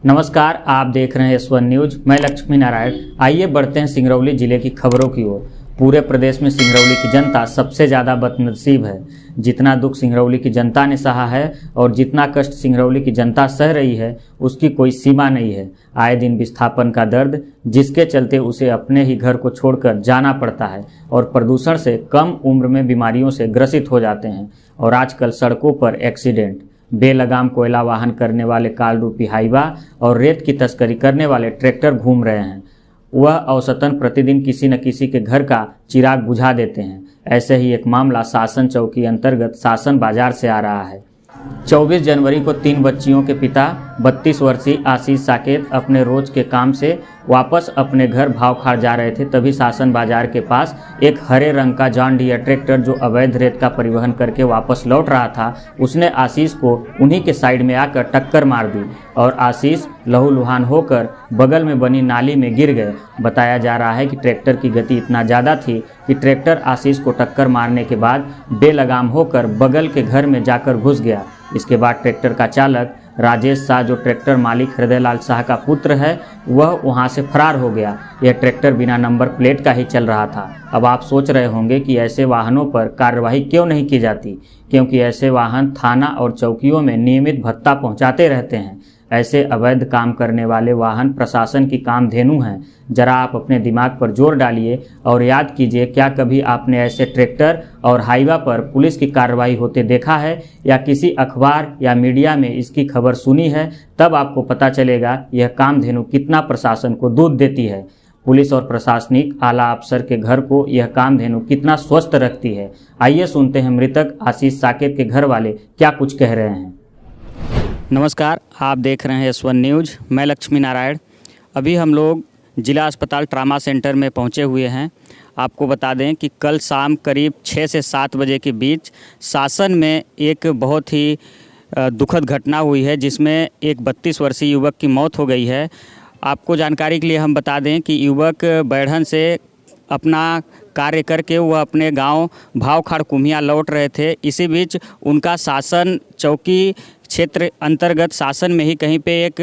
नमस्कार, आप देख रहे हैं S1 न्यूज। मैं लक्ष्मी नारायण। आइए बढ़ते हैं सिंगरौली जिले की खबरों की ओर। पूरे प्रदेश में सिंगरौली की जनता सबसे ज़्यादा बदनसीब है। जितना दुख सिंगरौली की जनता ने सहा है और जितना कष्ट सिंगरौली की जनता सह रही है, उसकी कोई सीमा नहीं है। आए दिन विस्थापन का दर्द, जिसके चलते उसे अपने ही घर को छोड़कर जाना पड़ता है और प्रदूषण से कम उम्र में बीमारियों से ग्रसित हो जाते हैं। और आजकल सड़कों पर एक्सीडेंट, बेलगाम कोयला वाहन करने वाले काल रूपी हाइवा और रेत की तस्करी करने वाले ट्रैक्टर घूम रहे हैं। वह औसतन प्रतिदिन किसी न किसी के घर का चिराग बुझा देते हैं। ऐसे ही एक मामला शासन चौकी अंतर्गत शासन बाजार से आ रहा है। 24 जनवरी को 3 बच्चियों के पिता 32 वर्षीय आशीष साकेत अपने रोज के काम से वापस अपने घर भावखार जा रहे थे। तभी शासन बाजार के पास एक हरे रंग का जॉन डियर ट्रैक्टर जो अवैध रेत का परिवहन करके वापस लौट रहा था, उसने आशीष को उन्हीं के साइड में आकर टक्कर मार दी और आशीष लहूलुहान होकर बगल में बनी नाली में गिर गए। बताया जा रहा है कि ट्रैक्टर की गति इतना ज़्यादा थी कि ट्रैक्टर आशीष को टक्कर मारने के बाद बेलगाम होकर बगल के घर में जाकर घुस गया। इसके बाद ट्रैक्टर का चालक राजेश शाह, जो ट्रैक्टर मालिक हृदयलाल शाह का पुत्र है, वह वहां से फरार हो गया। यह ट्रैक्टर बिना नंबर प्लेट का ही चल रहा था। अब आप सोच रहे होंगे कि ऐसे वाहनों पर कार्रवाई क्यों नहीं की जाती, क्योंकि ऐसे वाहन थाना और चौकियों में नियमित भत्ता पहुंचाते रहते हैं। ऐसे अवैध काम करने वाले वाहन प्रशासन की कामधेनु हैं। जरा आप अपने दिमाग पर जोर डालिए और याद कीजिए, क्या कभी आपने ऐसे ट्रैक्टर और हाईवा पर पुलिस की कार्रवाई होते देखा है या किसी अखबार या मीडिया में इसकी खबर सुनी है? तब आपको पता चलेगा यह कामधेनु कितना प्रशासन को दूध देती है। पुलिस और प्रशासनिक आला अफसर के घर को यह कामधेनु कितना स्वस्थ रखती है। आइए सुनते हैं मृतक आशीष साकेत के घर वाले क्या कुछ कह रहे हैं। नमस्कार, आप देख रहे हैं S1 न्यूज। मैं लक्ष्मी नारायण। अभी हम लोग जिला अस्पताल ट्रामा सेंटर में पहुंचे हुए हैं। आपको बता दें कि कल शाम करीब 6 से 7 बजे के बीच शासन में एक बहुत ही दुखद घटना हुई है, जिसमें एक 32 वर्षीय युवक की मौत हो गई है। आपको जानकारी के लिए हम बता दें कि युवक बैढ़न से अपना कार्य करके वह अपने गांव भावखार कुम्हिया लौट रहे थे। इसी बीच उनका शासन चौकी क्षेत्र अंतर्गत शासन में ही कहीं पे एक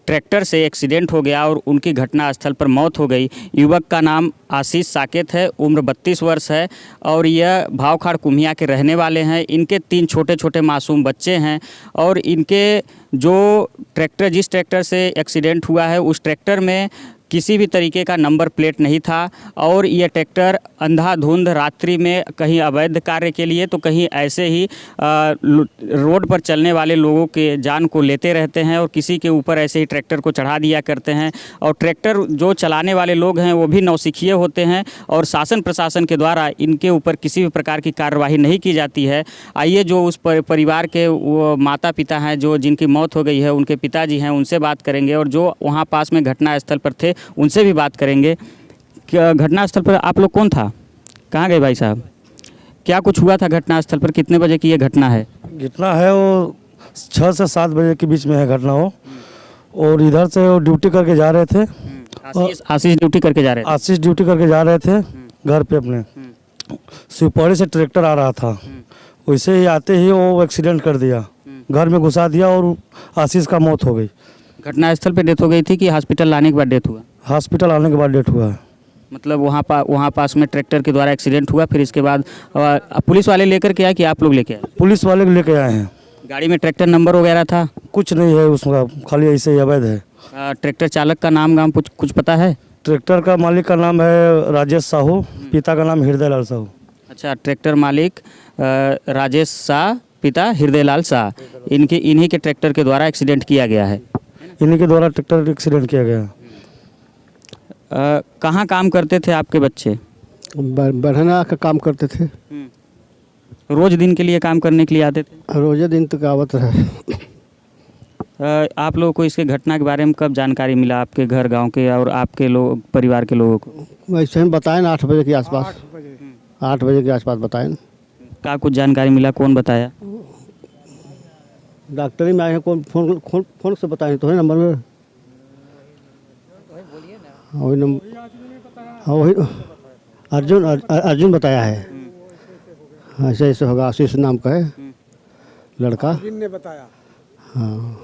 ट्रैक्टर से एक्सीडेंट हो गया और उनकी घटना स्थल पर मौत हो गई। युवक का नाम आशीष साकेत है, उम्र 32 वर्ष है और यह भावखार कुम्हिया के रहने वाले हैं। इनके 3 छोटे छोटे मासूम बच्चे हैं और इनके जो ट्रैक्टर, जिस ट्रैक्टर से एक्सीडेंट हुआ है, उस ट्रैक्टर में किसी भी तरीके का नंबर प्लेट नहीं था और यह ट्रैक्टर अंधाधुंध रात्रि में कहीं अवैध कार्य के लिए तो कहीं ऐसे ही रोड पर चलने वाले लोगों के जान को लेते रहते हैं और किसी के ऊपर ऐसे ही ट्रैक्टर को चढ़ा दिया करते हैं। और ट्रैक्टर जो चलाने वाले लोग हैं वो भी नौसिखिए होते हैं और शासन प्रशासन के द्वारा इनके ऊपर किसी भी प्रकार की कार्रवाई नहीं की जाती है। आइए जो उस परिवार के वो माता पिता हैं, जो जिनकी मौत हो गई है, उनके पिताजी हैं, उनसे बात करेंगे और जो वहाँ पास में घटना स्थल पर थे उनसे भी बात करेंगे। घटना स्थल पर आप लोग कौन था? कहाँ गए भाई साहब? क्या कुछ हुआ था घटना स्थल पर? कितने बजे की ये घटना है? घटना है वो 6 से 7 बजे के बीच में है घटना हो। और इधर से वो ड्यूटी करके जा रहे थे। आशीष ड्यूटी करके जा रहे थे? आशीष ड्यूटी करके जा रहे थे घर पे अपने। शिवपुरी से ट्रैक्टर आ रहा था, वैसे ही आते ही वो एक्सीडेंट कर दिया, घर में घुसा दिया और आशीष का मौत हो गई। घटना स्थल पे डेथ हो गई थी कि हॉस्पिटल लाने के बाद डेथ हुआ? हॉस्पिटल आने के बाद डेथ हुआ है। मतलब वहाँ पास में ट्रैक्टर के द्वारा एक्सीडेंट हुआ, फिर इसके बाद पुलिस वाले लेकर के आए कि आप लोग लेके आए? पुलिस वाले लेके आए हैं। गाड़ी में ट्रैक्टर नंबर वगैरह था? कुछ नहीं है उसका, खाली ऐसे ही अवैध है। ट्रैक्टर चालक का नाम कुछ पता है? ट्रैक्टर का मालिक का नाम है राजेश साहू, पिता का नाम हृदयलाल साहू। अच्छा, ट्रैक्टर मालिक राजेश शाह, पिता हृदयलाल शाह, इन्हीं के ट्रैक्टर के द्वारा एक्सीडेंट किया गया है। इन्हीं के द्वारा ट्रैक्टर एक्सीडेंट किया गया। कहाँ काम करते थे आपके बच्चे? बढ़ना का काम करते थे। रोज दिन के लिए काम करने के लिए आते थे? रोजे दिन तक आवत रहे। आप लोगों को इसके घटना के बारे में कब जानकारी मिला, आपके घर गांव के और आपके लोग, परिवार के लोगों को? वैसे ही बताएं ना, 8 बजे के आसपास। 8 बजे के आसपास बताएं। क्या कुछ जानकारी मिला? कौन बताया? डॉक्टरी में आए हैं। कौन फोन से बताएं तो है नंबर में? वही नंबर, हाँ वही अर्जुन बताया है। ऐसे ऐसे होगा, आशीष नाम का है लड़का ने बताया। हाँ,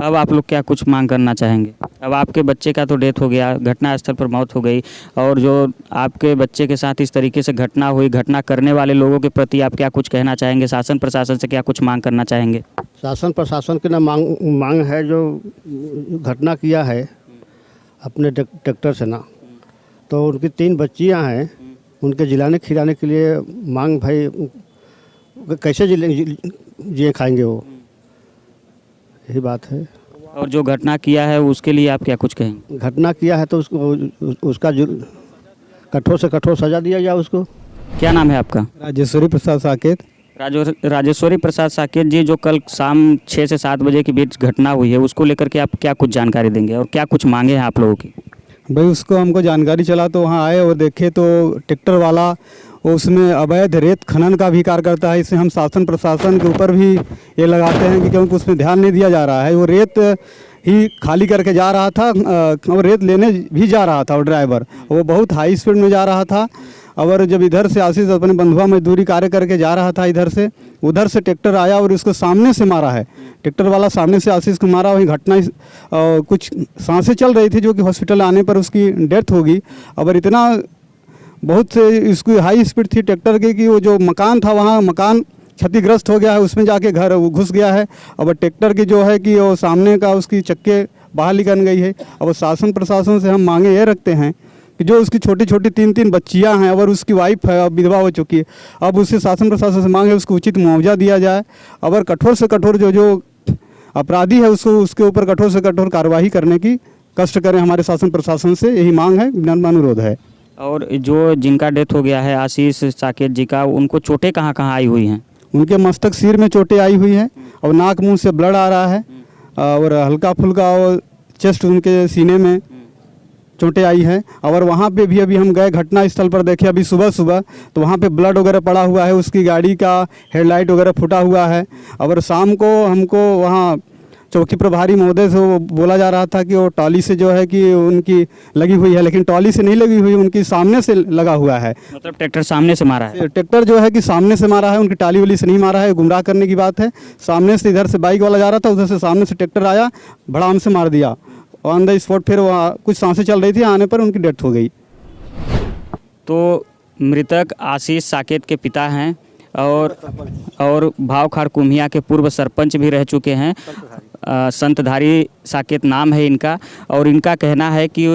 अब आप लोग क्या कुछ मांग करना चाहेंगे? अब आपके बच्चे का तो डेथ हो गया, घटनास्थल पर मौत हो गई, और जो आपके बच्चे के साथ इस तरीके से घटना हुई, घटना करने वाले लोगों के प्रति आप क्या कुछ कहना चाहेंगे? शासन प्रशासन से क्या कुछ मांग करना चाहेंगे? शासन प्रशासन की ना मांग है, जो घटना किया है अपने ट्रैक्टर से ना, तो उनकी 3 बच्चियां हैं, उनके जिलाने खिलाने के लिए मांग, भाई कैसे जिए खाएंगे वो, यही बात है। और जो घटना किया है उसके लिए आप क्या कुछ कहेंगे? घटना किया है तो उसका कठोर से कठोर सजा दिया जाए उसको। क्या नाम है आपका? राजेश्वरी प्रसाद साकेत। राजेश्वरी प्रसाद साकेत जी, जो कल शाम 6 से 7 बजे के बीच घटना हुई है, उसको लेकर के आप क्या कुछ जानकारी देंगे और क्या कुछ मांगे हैं आप लोगों की? भाई उसको हमको जानकारी चला तो वहाँ आए और देखे तो ट्रैक्टर वाला उसमें अवैध रेत खनन का भी कार्य करता है। इससे हम शासन प्रशासन के ऊपर भी ये लगाते हैं कि क्योंकि उसमें ध्यान नहीं दिया जा रहा है। वो रेत ही खाली करके जा रहा था और रेत लेने भी जा रहा था, वो ड्राइवर वो बहुत हाई स्पीड में जा रहा था। और जब इधर से आशीष अपने बंधुआ मजदूरी कार्य करके जा रहा था, उधर से ट्रैक्टर आया और इसको सामने से मारा है। ट्रैक्टर वाला सामने से आशीष को मारा। वही घटना कुछ सांसें चल रही थी, जो कि हॉस्पिटल आने पर उसकी डेथ होगी। और इतना बहुत से इसकी हाई स्पीड थी ट्रैक्टर की कि वो जो मकान था वहाँ मकान क्षतिग्रस्त हो गया है, उसमें जाके घर घुस गया है। अब ट्रैक्टर की जो है कि वो सामने का उसकी चक्के बाहर निकल गई है। अब शासन प्रशासन से हम मांगे ये रखते हैं कि जो उसकी छोटी छोटी 3 बच्चियां हैं और उसकी वाइफ है, अब विधवा हो चुकी है, अब उससे शासन प्रशासन से मांगे उसको उचित मुआवजा दिया जाए। और कठोर से कठोर जो अपराधी है उसको उसके ऊपर कठोर से कठोर कार्रवाई करने की कष्ट करें। हमारे शासन प्रशासन से यही मांग है, विनम्र अनुरोध है। और जो जिनका डेथ हो गया है आशीष साकेत जी का, उनको चोटें कहाँ कहाँ आई हुई हैं? उनके मस्तक सिर में चोटें आई हुई हैं और नाक मुंह से ब्लड आ रहा है और हल्का फुल्का और चेस्ट उनके सीने में चोटें आई है। और वहाँ पे भी अभी हम गए घटना स्थल पर देखे अभी सुबह तो वहाँ पे ब्लड वगैरह पड़ा हुआ है, उसकी गाड़ी का हेडलाइट वगैरह फूटा हुआ है। और शाम को हमको वहाँ चौकी प्रभारी महोदय से वो बोला जा रहा था कि वो टॉली से जो है कि उनकी लगी हुई है, लेकिन टॉली से नहीं लगी हुई, उनकी सामने से लगा हुआ है। मतलब ट्रैक्टर सामने से मारा है? ट्रैक्टर जो है कि सामने से मारा है, उनकी टाली वाली से नहीं मारा है। गुमराह करने की बात है। सामने से इधर से बाइक वाला जा रहा था, उधर से सामने से ट्रैक्टर आया, भड़ाम से मार दिया ऑन द स्पॉट। फिर वहाँ कुछ सांसें चल रही थी, आने पर उनकी डेथ हो गई। तो मृतक आशीष साकेत के पिता हैं और भावखाड़ कुम्हिया के पूर्व सरपंच भी रह चुके हैं। संतधारी साकेत नाम है इनका। और इनका कहना है कि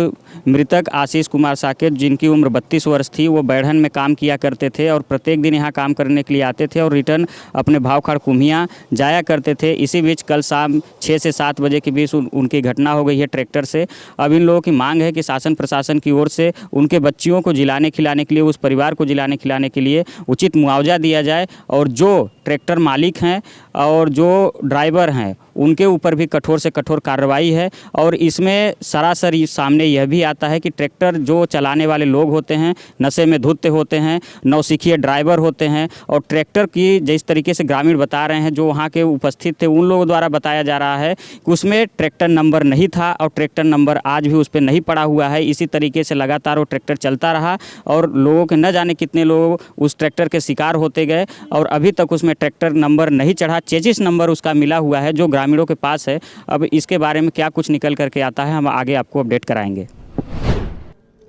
मृतक आशीष कुमार साकेत, जिनकी उम्र 32 वर्ष थी, वो बैढ़न में काम किया करते थे और प्रत्येक दिन यहाँ काम करने के लिए आते थे और रिटर्न अपने भावखाड़ कुम्हिया जाया करते थे। इसी बीच कल शाम 6 से 7 बजे के बीच उनकी घटना हो गई है ट्रैक्टर से। अब इन लोगों की मांग है कि शासन प्रशासन की ओर से उनके बच्चियों को जिलाने खिलाने के लिए, उस परिवार को जिलाने खिलाने के लिए उचित मुआवजा दिया जाए और जो ट्रैक्टर मालिक हैं और जो ड्राइवर हैं उनके ऊपर भी कठोर से कठोर कार्रवाई है। और इसमें सरासर सामने यह भी आता है कि ट्रैक्टर जो चलाने वाले लोग होते हैं नशे में धुत होते हैं, नौसिखिए ड्राइवर होते हैं। और ट्रैक्टर की जिस तरीके से ग्रामीण बता रहे हैं, जो वहाँ के उपस्थित थे उन लोगों द्वारा बताया जा रहा है कि उसमें ट्रैक्टर नंबर नहीं था और ट्रैक्टर नंबर आज भी उस पर नहीं पड़ा हुआ है। इसी तरीके से लगातार वो ट्रैक्टर चलता रहा और लोगों के न जाने कितने लोग उस ट्रैक्टर के शिकार होते गए और अभी तक उसमें ट्रैक्टर नंबर नहीं चढ़ा। चेजिस नंबर उसका मिला हुआ है जो ग्रामीणों के पास है। अब इसके बारे में क्या कुछ निकल करके आता है, हम आगे आपको अपडेट कराएंगे।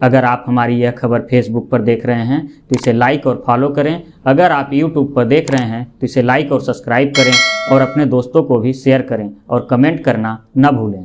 अगर आप हमारी यह खबर फेसबुक पर देख रहे हैं तो इसे लाइक और फॉलो करें। अगर आप यूट्यूब पर देख रहे हैं तो इसे लाइक और सब्सक्राइब करें और अपने दोस्तों को भी शेयर करें और कमेंट करना न भूलें।